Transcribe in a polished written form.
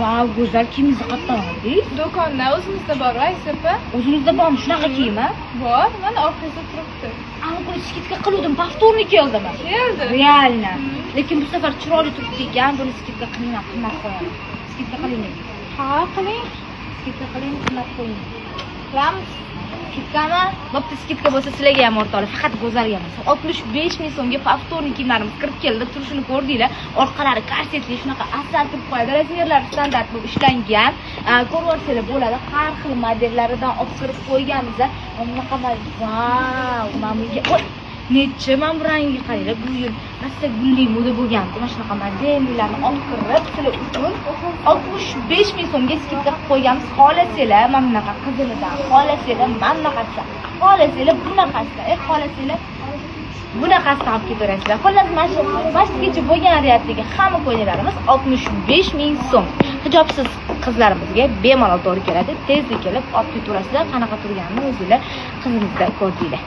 Vau, go'zal kiyimingizni qayerdan oldingiz? Do'konda o'zimizda bor, Aysepa. O'zingizda bormi shunaqa kiyim, ha? Bor, mana orqasida turibdi. Ana buni skidka qiluvdim, повторный keldimi? Keldi. Реально. Lekin bu safar chiroyli turibdi ekan, buni skidka qilinglar, qimmat qo'yaman. Skidka qiling. Ha, qiling. Skidka qiling, qimmat qo'ying. Qilamiz. Skidkami? Bo'pti, skidka bo'lsa sizlarga ham o'rtoqlar, faqat go'zalga emas. 65 ming so'mga повторный kiyimlarimiz kirib keldi, turishini ko'rdinglar. Orqalari korsetli, shunaqa asal turib qo'yadi. Razmerlari standart bo'lib ishlangan. Ko'rvorsanglar bo'ladi. Har xil modellaridan olib kirib qo'yganmiz. Bunaqa vau, mana bunga necha mana bu rangiga qaranglar. Bu yil rosa gulli moda bo'lgandi. Mana shunaqa modellarni olib kirib, sizlar uchun 65 ming so'mga skidka qilib qo'yganmiz. Xohlasanglar mana bunaqa qizilidan, xohlasanglar mana bunaqasi, xohlasanglar bunaqasi, xohlasanglar bunaqasini olib ketaverasizlar. Xullas, mana shu pastgacha bo'lgan reytingdagi hamma ko'ylaklarimiz 65 ming so'm. Hijobsiz qizlarimizga bemalol to'g'ri keladi. Tezlik kelib olib ketaverasizlar. Qanaqa turganini o'zingizlar qizingizda ko'rdinglar.